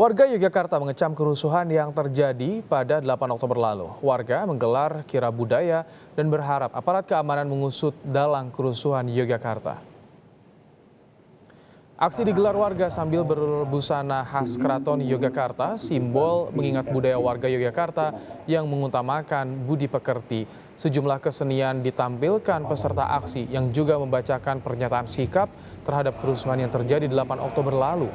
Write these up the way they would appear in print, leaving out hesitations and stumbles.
Warga Yogyakarta mengecam kerusuhan yang terjadi pada 8 Oktober lalu. Warga menggelar kira budaya dan berharap aparat keamanan mengusut dalang kerusuhan Yogyakarta. Aksi digelar warga sambil berbusana khas Keraton Yogyakarta, simbol mengingat budaya warga Yogyakarta yang mengutamakan budi pekerti. Sejumlah kesenian ditampilkan peserta aksi yang juga membacakan pernyataan sikap terhadap kerusuhan yang terjadi 8 Oktober lalu.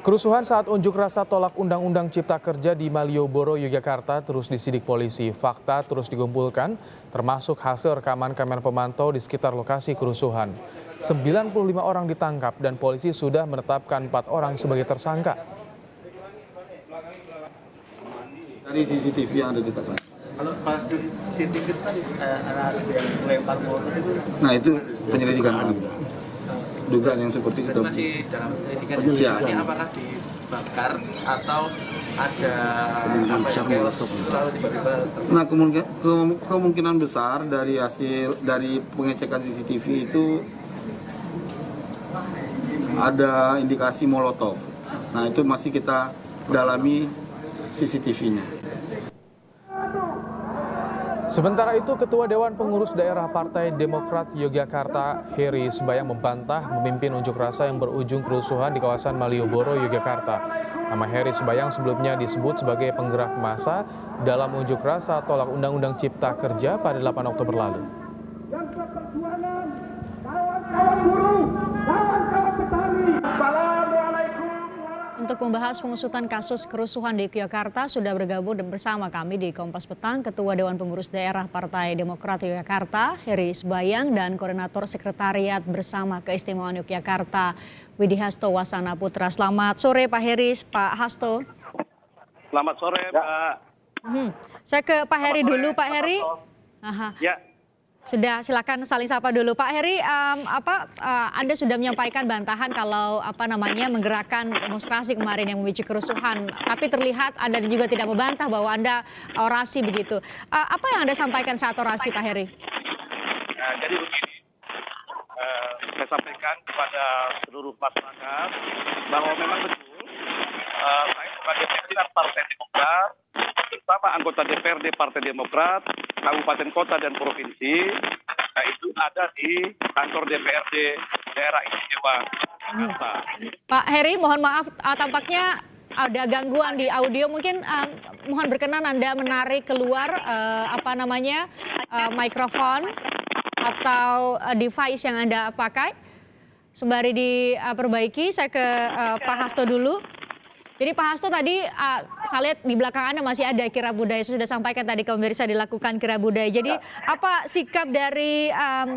Kerusuhan saat unjuk rasa tolak Undang-Undang Cipta Kerja di Malioboro, Yogyakarta terus disidik polisi. Fakta terus dikumpulkan, termasuk hasil rekaman kamera pemantau di sekitar lokasi kerusuhan. 95 orang ditangkap dan polisi sudah menetapkan 4 orang sebagai tersangka. Dari CCTV yang ada di dekat sana. Kalau pas CCTV tadi ada yang lempar motor itu. Nah itu penyelidikan kami. Dugaan yang seperti itu. Masih dalam penyelidikan. Ini apakah dibakar atau ada apa yang lalu tiba-tiba? Nah kemungkinan besar dari pengecekan CCTV itu ada indikasi molotov. Nah itu masih kita dalami CCTV-nya. Sementara itu, Ketua Dewan Pengurus Daerah Partai Demokrat Yogyakarta, Heri Sebayang membantah memimpin unjuk rasa yang berujung kerusuhan di kawasan Malioboro, Yogyakarta. Nama Heri Sebayang sebelumnya disebut sebagai penggerak massa dalam unjuk rasa tolak Undang-Undang Cipta Kerja pada 8 Oktober lalu. Untuk membahas pengusutan kasus kerusuhan di Yogyakarta sudah bergabung bersama kami di Kompas Petang Ketua Dewan Pengurus Daerah Partai Demokrat Yogyakarta, Heri Sebayang, dan Koordinator Sekretariat Bersama Keistimewaan Yogyakarta, Widi Hasto Wasana Putra. Selamat sore Pak Heri, Pak Hasto. Selamat sore Pak. Saya ke Pak Heri dulu, Pak Heri. Ya. Sudah, silakan saling sapa dulu Pak Heri. Anda sudah menyampaikan bantahan kalau menggerakkan demonstrasi kemarin yang memicu kerusuhan, tapi terlihat Anda juga tidak membantah bahwa Anda orasi begitu. Apa yang Anda sampaikan saat orasi Pak Heri? Jadi begini, saya sampaikan kepada seluruh masyarakat bahwa memang betul saya sebagai pimpinan Partai Demokrat bersama anggota DPRD Partai Demokrat Kabupaten Kota dan Provinsi itu ada di kantor DPRD Daerah Istimewa Yogyakarta. Pak Heri, mohon maaf tampaknya ada gangguan di audio, mungkin mohon berkenan Anda menarik keluar mikrofon atau device yang Anda pakai sembari diperbaiki. Saya ke Pak Hasto dulu. Jadi Pak Hasto tadi saya lihat di belakang Anda masih ada kira budaya. Saya sudah sampaikan tadi kalau bisa dilakukan kira budaya. Jadi apa sikap dari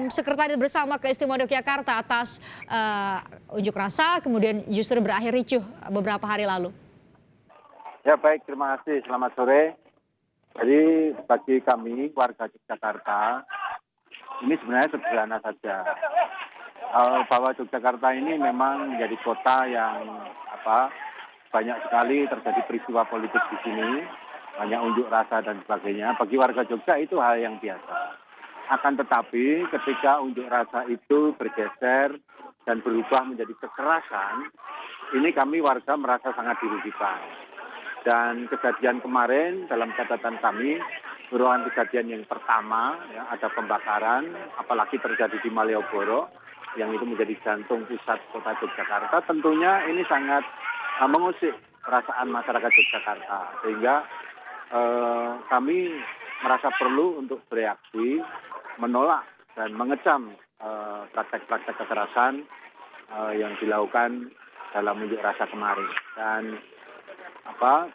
Sekretariat Bersama Keistimewaan Yogyakarta atas unjuk rasa kemudian justru berakhir ricuh beberapa hari lalu? Ya baik, terima kasih. Selamat sore. Jadi bagi kami warga Yogyakarta ini sebenarnya sederhana saja. Bahwa Yogyakarta ini memang menjadi kota yang banyak sekali terjadi peristiwa politik di sini, banyak unjuk rasa dan sebagainya. Bagi warga Jogja itu hal yang biasa. Akan tetapi ketika unjuk rasa itu bergeser dan berubah menjadi kekerasan, ini kami warga merasa sangat dirugikan. Dan kejadian kemarin dalam catatan kami, merupakan kejadian yang pertama, ya, ada pembakaran, apalagi terjadi di Malioboro, yang itu menjadi jantung pusat kota Yogyakarta. Tentunya ini sangat mengusik perasaan masyarakat Yogyakarta, sehingga kami merasa perlu untuk bereaksi, menolak dan mengecam praktek-praktek kekerasan yang dilakukan dalam unjuk rasa kemarin. Dan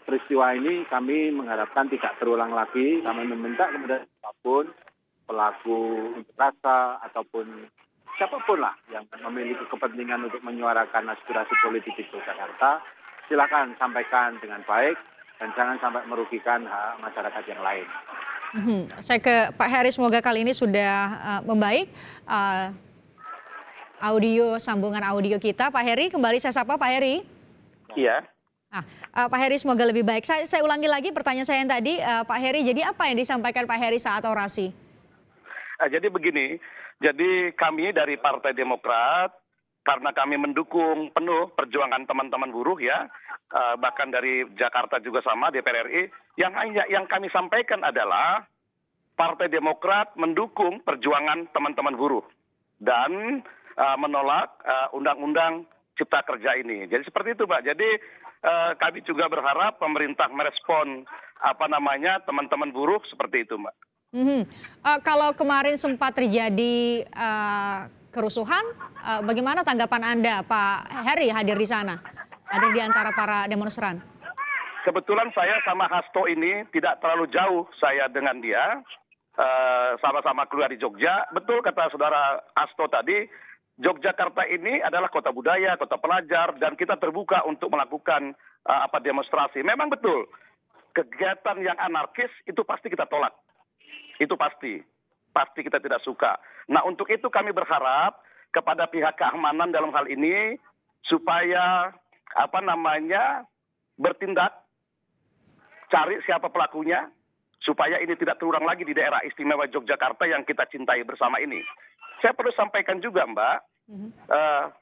peristiwa ini kami mengharapkan tidak terulang lagi. Kami meminta kepada siapapun pelaku unjuk rasa ataupun siapapun lah yang memiliki kepentingan untuk menyuarakan aspirasi politik di Jakarta, silakan sampaikan dengan baik dan jangan sampai merugikan hak masyarakat yang lain. Saya ke Pak Heri, semoga kali ini sudah membaik sambungan audio kita. Pak Heri, kembali saya sapa Pak Heri. Iya. Pak Heri, semoga lebih baik. Saya ulangi lagi pertanyaan saya yang tadi, Pak Heri. Jadi apa yang disampaikan Pak Heri saat orasi? Jadi begini, Jadi kami dari Partai Demokrat, karena kami mendukung penuh perjuangan teman-teman buruh ya, bahkan dari Jakarta juga sama DPR RI, yang kami sampaikan adalah Partai Demokrat mendukung perjuangan teman-teman buruh dan menolak undang-undang Cipta Kerja ini. Jadi seperti itu, Pak. Jadi kami juga berharap pemerintah merespon teman-teman buruh seperti itu, Mbak. Kalau kemarin sempat terjadi kerusuhan, bagaimana tanggapan Anda, Pak Heri, hadir di sana, hadir di antara para demonstran? Kebetulan saya sama Hasto ini tidak terlalu jauh saya dengan dia, sama-sama keluar di Jogja. Betul kata saudara Hasto tadi, Yogyakarta ini adalah kota budaya, kota pelajar, dan kita terbuka untuk melakukan demonstrasi. Memang betul, kegiatan yang anarkis itu pasti kita tolak. Itu pasti kita tidak suka. Nah, untuk itu kami berharap kepada pihak keamanan dalam hal ini supaya bertindak, cari siapa pelakunya, supaya ini tidak terulang lagi di daerah istimewa Yogyakarta yang kita cintai bersama ini. Saya perlu sampaikan juga, Mbak,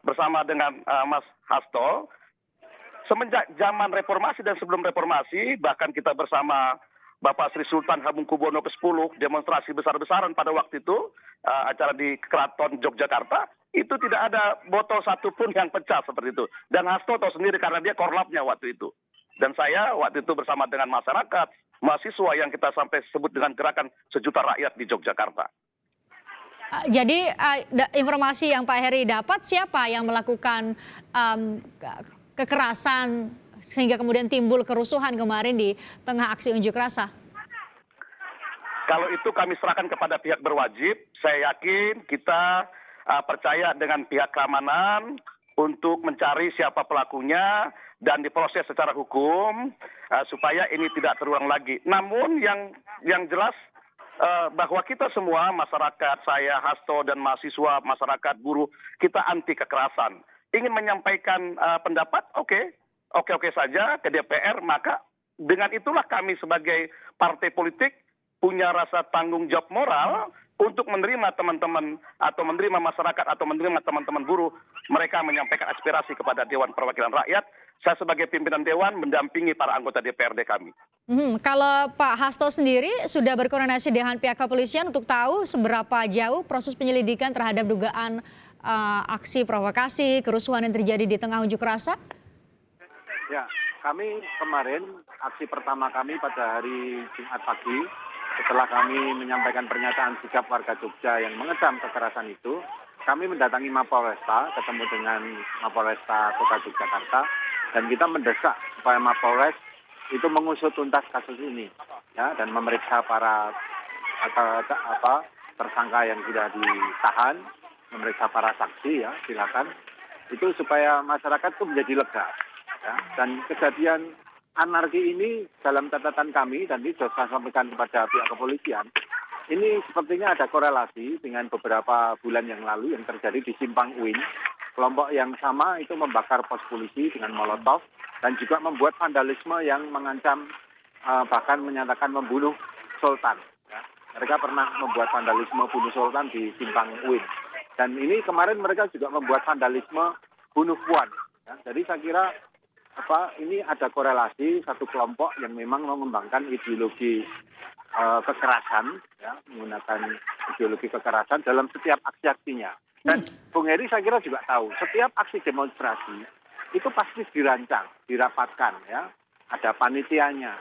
bersama dengan Mas Hasto, semenjak zaman reformasi dan sebelum reformasi, bahkan kita bersama Bapak Sri Sultan Hamengkubuwono ke-10 demonstrasi besar-besaran pada waktu itu, acara di Keraton Yogyakarta, itu tidak ada botol satupun yang pecah seperti itu. Dan Hasto tahu sendiri karena dia korlapnya waktu itu. Dan saya waktu itu bersama dengan masyarakat, mahasiswa yang kita sampai sebut dengan gerakan sejuta rakyat di Yogyakarta. Jadi informasi yang Pak Heri dapat, siapa yang melakukan kekerasan sehingga kemudian timbul kerusuhan kemarin di tengah aksi unjuk rasa? Kalau itu kami serahkan kepada pihak berwajib. Saya yakin kita percaya dengan pihak keamanan untuk mencari siapa pelakunya dan diproses secara hukum supaya ini tidak terulang lagi. Namun yang jelas bahwa kita semua masyarakat, saya, Hasto, dan mahasiswa, masyarakat, buruh, kita anti kekerasan. Ingin menyampaikan pendapat, oke saja ke DPR, maka dengan itulah kami sebagai partai politik punya rasa tanggung jawab moral untuk menerima teman-teman atau menerima masyarakat atau menerima teman-teman buruh, mereka menyampaikan aspirasi kepada Dewan Perwakilan Rakyat. Saya sebagai pimpinan Dewan mendampingi para anggota DPRD kami. Kalau Pak Hasto sendiri sudah berkoordinasi dengan pihak kepolisian untuk tahu seberapa jauh proses penyelidikan terhadap dugaan aksi provokasi, kerusuhan yang terjadi di tengah unjuk rasa? Ya, kami kemarin, aksi pertama kami pada hari Jumat pagi, setelah kami menyampaikan pernyataan sikap warga Jogja yang mengecam kekerasan itu, kami mendatangi Mapolresta, ketemu dengan Mapolresta Kota Yogyakarta, dan kita mendesak supaya Mapolres itu mengusut tuntas kasus ini, ya, dan memeriksa para tersangka yang sudah ditahan, memeriksa para saksi, ya, silakan, itu supaya masyarakat itu menjadi lega, ya. Dan kejadian anarki ini dalam catatan kami, dan ini sudah saya sampaikan kepada pihak kepolisian, ini sepertinya ada korelasi dengan beberapa bulan yang lalu yang terjadi di Simpang Uin. Kelompok yang sama itu membakar pos polisi dengan molotov dan juga membuat vandalisme yang mengancam, bahkan menyatakan membunuh Sultan. Ya. Mereka pernah membuat vandalisme bunuh Sultan di Simpang Uin. Dan ini kemarin mereka juga membuat vandalisme bunuh Puan. Ya. Jadi saya kira ini ada korelasi satu kelompok yang memang mengembangkan ideologi kekerasan, ya, menggunakan ideologi kekerasan dalam setiap aksi-aksinya. Dan Bung Heri saya kira juga tahu, setiap aksi demonstrasi itu pasti dirancang, dirapatkan, ya. Ada panitianya,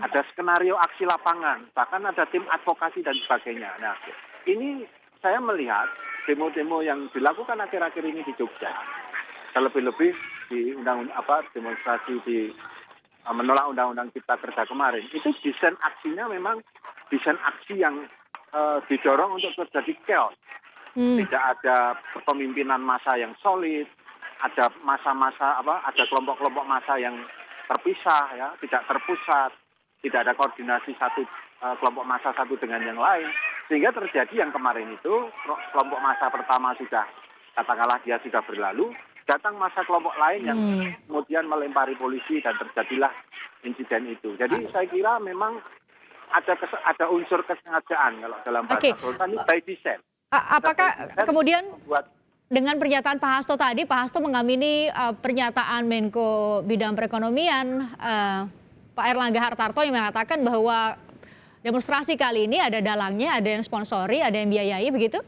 ada skenario aksi lapangan, bahkan ada tim advokasi dan sebagainya. Nah, ini saya melihat demo-demo yang dilakukan akhir-akhir ini di Jogja, terlebih-lebih di demonstrasi di menolak Undang-Undang Cipta Kerja kemarin, itu desain aksinya memang desain aksi yang didorong untuk terjadi chaos. Tidak ada kepemimpinan massa yang solid, ada massa-massa ada kelompok-kelompok massa yang terpisah, ya, tidak terpusat, tidak ada koordinasi satu kelompok massa satu dengan yang lain, sehingga terjadi yang kemarin itu kelompok massa pertama sudah katakanlah dia sudah berlalu, datang masa kelompok lain yang kemudian melempari polisi dan terjadilah insiden itu. Jadi saya kira memang ada unsur kesengajaan kalau dalam bahasa Sultan ini by design. Apakah kemudian buat dengan pernyataan Pak Hasto tadi, Pak Hasto mengamini pernyataan Menko Bidang Perekonomian Pak Erlangga Hartarto yang mengatakan bahwa demonstrasi kali ini ada dalangnya, ada yang sponsori, ada yang biayai, begitu?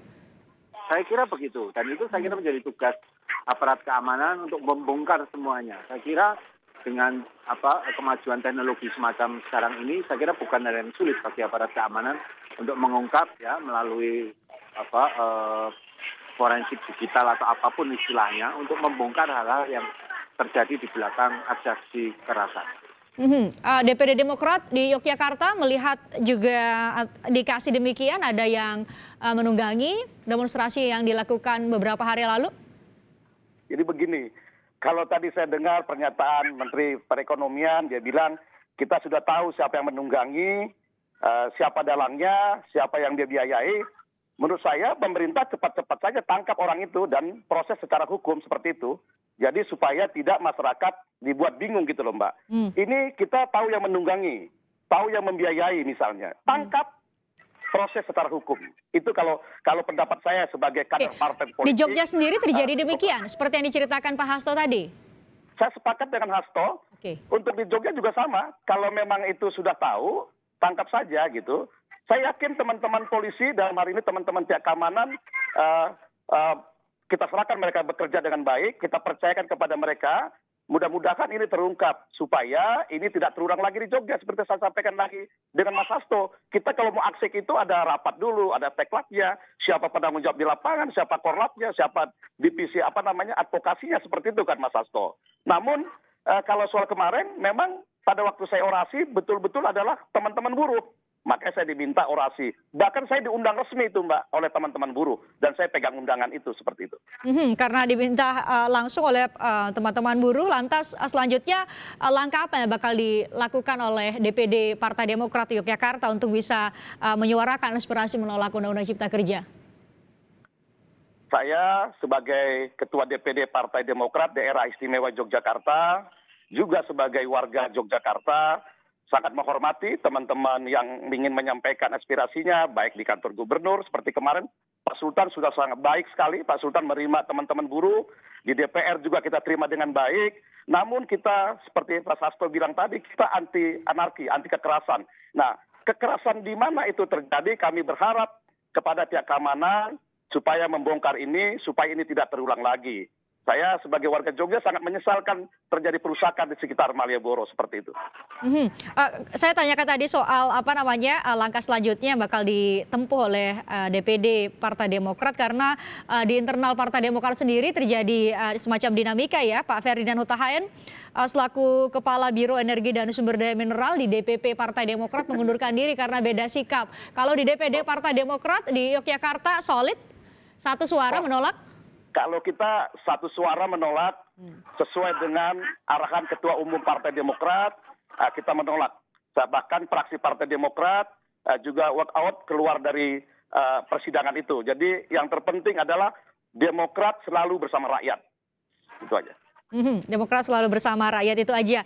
Saya kira begitu, dan itu saya kira menjadi tugas aparat keamanan untuk membongkar semuanya. Saya kira dengan kemajuan teknologi semacam sekarang ini, saya kira bukan hal yang sulit bagi aparat keamanan untuk mengungkap ya melalui forensik digital atau apapun istilahnya untuk membongkar hal-hal yang terjadi di belakang aksi kekerasan. DPD Demokrat di Yogyakarta melihat juga dikasih demikian, ada yang menunggangi demonstrasi yang dilakukan beberapa hari lalu? Jadi begini, kalau tadi saya dengar pernyataan Menteri Perekonomian, dia bilang kita sudah tahu siapa yang menunggangi, siapa dalangnya, siapa yang dia biayai. Menurut saya pemerintah cepat-cepat saja tangkap orang itu dan proses secara hukum seperti itu. Jadi supaya tidak masyarakat dibuat bingung gitu loh Mbak. Ini kita tahu yang menunggangi, tahu yang membiayai misalnya. Tangkap, proses secara hukum. Itu kalau pendapat saya sebagai kader partai politik. Di Jogja sendiri terjadi demikian, seperti yang diceritakan Pak Hasto tadi? Saya sepakat dengan Hasto. Untuk di Jogja juga sama. Kalau memang itu sudah tahu, tangkap saja gitu. Saya yakin teman-teman polisi dalam hari ini teman-teman pihak keamanan kita serahkan mereka bekerja dengan baik, kita percayakan kepada mereka. Mudah-mudahan ini terungkap supaya ini tidak terulang lagi di Jogja seperti saya sampaikan lagi dengan Mas Hasto. Kita kalau mau aksek itu ada rapat dulu, ada teklatnya, siapa penanggung jawab di lapangan, siapa korlapnya, siapa divisi advokasinya seperti itu kan Mas Hasto. Namun kalau soal kemarin memang pada waktu saya orasi betul-betul adalah teman-teman buruh. Makanya saya diminta orasi. Bahkan saya diundang resmi itu Mbak oleh teman-teman buruh. Dan saya pegang undangan itu seperti itu. Karena diminta langsung oleh teman-teman buruh, lantas selanjutnya langkah apa yang bakal dilakukan oleh DPD Partai Demokrat Yogyakarta untuk bisa menyuarakan aspirasi menolak Undang-Undang Cipta Kerja? Saya sebagai Ketua DPD Partai Demokrat Daerah Istimewa Yogyakarta, juga sebagai warga Yogyakarta, sangat menghormati teman-teman yang ingin menyampaikan aspirasinya, baik di kantor gubernur, seperti kemarin Pak Sultan sudah sangat baik sekali, Pak Sultan menerima teman-teman buruh, di DPR juga kita terima dengan baik, namun kita seperti Pak Hasto bilang tadi, kita anti anarki, anti kekerasan. Nah, kekerasan di mana itu terjadi, kami berharap kepada pihak keamanan supaya membongkar ini, supaya ini tidak terulang lagi. Saya sebagai warga Jogja sangat menyesalkan terjadi perusakan di sekitar Malioboro seperti itu. Saya tanyakan tadi soal langkah selanjutnya yang bakal ditempuh oleh DPD Partai Demokrat karena di internal Partai Demokrat sendiri terjadi semacam dinamika ya. Pak Ferdinand Huta Hayan selaku Kepala Biro Energi dan Sumber Daya Mineral di DPP Partai Demokrat mengundurkan diri karena beda sikap. Kalau di DPD Partai Demokrat di Yogyakarta solid, satu suara menolak? Kalau kita satu suara menolak sesuai dengan arahan Ketua Umum Partai Demokrat, kita menolak. Bahkan fraksi Partai Demokrat juga walk out keluar dari persidangan itu. Jadi yang terpenting adalah Demokrat selalu bersama rakyat. Itu aja. Demokrat selalu bersama rakyat, itu aja.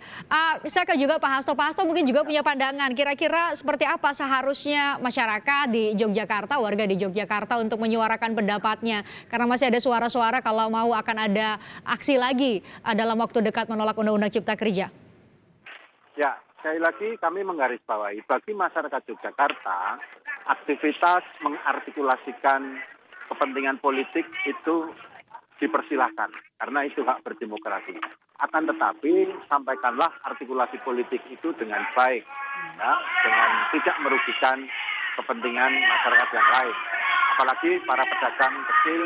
Saya ke juga Pak Hasto. Pak Hasto mungkin juga punya pandangan. Kira-kira seperti apa seharusnya masyarakat di Yogyakarta, warga di Yogyakarta untuk menyuarakan pendapatnya? Karena masih ada suara-suara kalau mau akan ada aksi lagi dalam waktu dekat menolak Undang-Undang Cipta Kerja. Ya, sekali lagi kami menggarisbawahi bagi masyarakat Yogyakarta, aktivitas mengartikulasikan kepentingan politik itu dipersilahkan, karena itu hak berdemokrasi. Akan tetapi, sampaikanlah artikulasi politik itu dengan baik, ya, dengan tidak merugikan kepentingan masyarakat yang lain. Apalagi para pedagang kecil,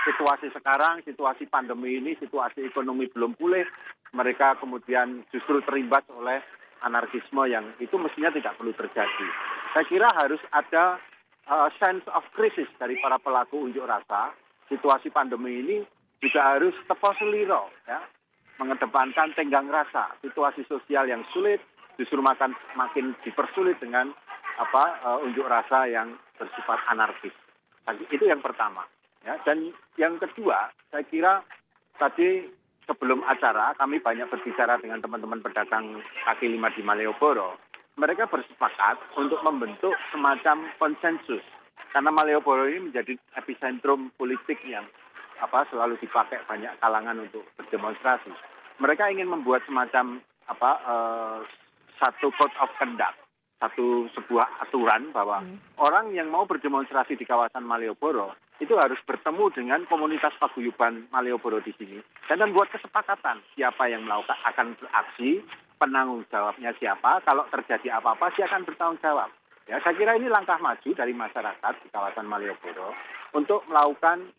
situasi sekarang, situasi pandemi ini, situasi ekonomi belum pulih, mereka kemudian justru terimbas oleh anarkisme yang itu mestinya tidak perlu terjadi. Saya kira harus ada sense of crisis dari para pelaku unjuk rasa. Situasi pandemi ini juga harus tepo seliro, ya, mengedepankan tenggang rasa. Situasi sosial yang sulit justru makin dipersulit dengan unjuk rasa yang bersifat anarkis. Itu yang pertama. Ya. Dan yang kedua, saya kira tadi sebelum acara kami banyak berbicara dengan teman-teman pedagang kaki lima di Malioboro. Mereka bersepakat untuk membentuk semacam konsensus Karena Malioboro ini menjadi epicentrum politik yang selalu dipakai banyak kalangan untuk berdemonstrasi. Mereka ingin membuat semacam satu code of conduct, sebuah aturan bahwa orang yang mau berdemonstrasi di kawasan Malioboro itu harus bertemu dengan komunitas paguyuban Malioboro di sini dan membuat kesepakatan siapa yang melakukan akan beraksi, penanggung jawabnya siapa, kalau terjadi apa-apa dia akan bertanggung jawab. Ya, saya kira ini langkah maju dari masyarakat di kawasan Malioboro untuk melakukan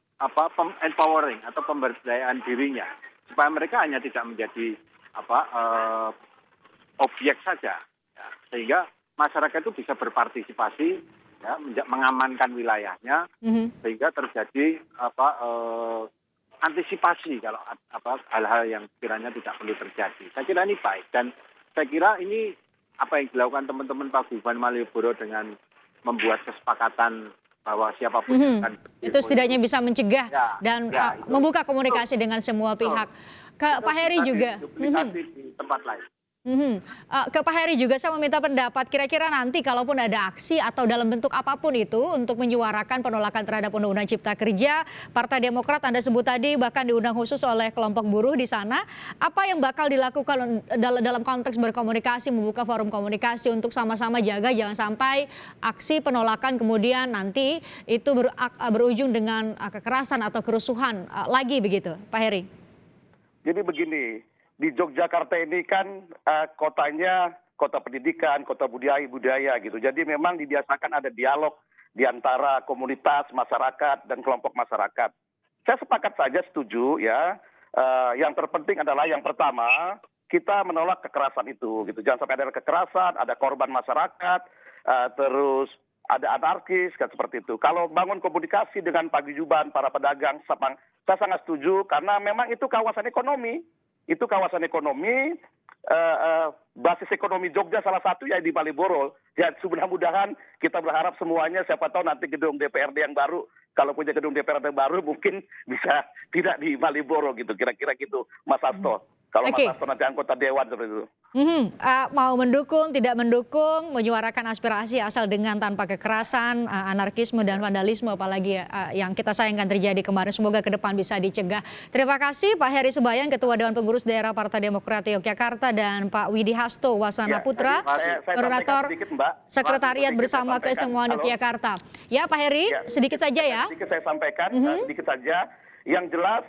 empowering atau pemberdayaan dirinya supaya mereka hanya tidak menjadi objek saja, ya, sehingga masyarakat itu bisa berpartisipasi, ya, mengamankan wilayahnya, sehingga terjadi antisipasi kalau hal-hal yang kiranya tidak perlu terjadi. Saya kira ini baik dan saya kira ini apa yang dilakukan teman-teman Paguyuban Malioboro dengan membuat kesepakatan bahwa siapapun yang akan itu setidaknya bisa mencegah dan itu membuka komunikasi dengan semua pihak. Ke Pak Heri juga. Duplikasi di tempat lain. Ke Pak Heri juga saya meminta pendapat, kira-kira nanti kalaupun ada aksi atau dalam bentuk apapun itu untuk menyuarakan penolakan terhadap Undang-Undang Cipta Kerja, Partai Demokrat Anda sebut tadi bahkan diundang khusus oleh kelompok buruh di sana, apa yang bakal dilakukan dalam konteks berkomunikasi, membuka forum komunikasi untuk sama-sama jaga jangan sampai aksi penolakan kemudian nanti itu berujung dengan kekerasan atau kerusuhan lagi begitu, Pak Heri? Jadi begini, di Yogyakarta ini kan kotanya kota pendidikan, kota budaya gitu. Jadi memang dibiasakan ada dialog di antara komunitas masyarakat dan kelompok masyarakat. Saya sepakat saja setuju ya. Yang terpenting adalah yang pertama kita menolak kekerasan itu gitu. Jangan sampai ada kekerasan, ada korban masyarakat, terus ada anarkis kan seperti itu. Kalau bangun komunikasi dengan paguyuban para pedagang, saya sangat setuju karena memang itu kawasan ekonomi. Itu kawasan ekonomi, basis ekonomi Jogja salah satu ya di Malioboro. Ya mudah-mudahan kita berharap semuanya, siapa tahu nanti gedung DPRD yang baru, kalau punya gedung DPRD baru mungkin bisa tidak di Malioboro gitu, kira-kira gitu Mas Hasto. Kalau Mas Hasto nanti anggota Dewan seperti itu. Mau mendukung, tidak mendukung, menyuarakan aspirasi asal dengan tanpa kekerasan, anarkisme dan vandalisme apalagi yang kita sayangkan terjadi kemarin. Semoga ke depan bisa dicegah. Terima kasih Pak Heri Sebayang, Ketua Dewan Pengurus Daerah Partai Demokrat Yogyakarta dan Pak Widi Hasto Wasana Putra, Koordinator Sekretariat Bersama Keistimewaan Yogyakarta. Ya Pak Heri, sedikit saja ya. Sedikit saya sampaikan, sedikit saja. Yang jelas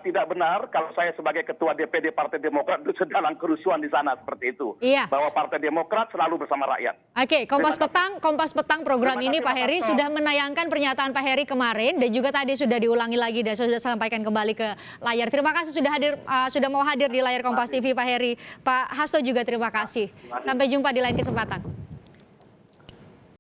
tidak benar kalau saya sebagai Ketua DPD Partai Demokrat itu sedang kerusuhan di sana seperti itu. Iya. Bahwa Partai Demokrat selalu bersama rakyat. Oke, Kompas Petang program ini Pak Heri sudah menayangkan pernyataan Pak Heri kemarin dan juga tadi sudah diulangi lagi dan sudah sampaikan kembali ke layar. Terima kasih sudah mau hadir di layar Kompas TV Pak Heri. Pak Hasto juga terima kasih. Sampai jumpa di lain kesempatan.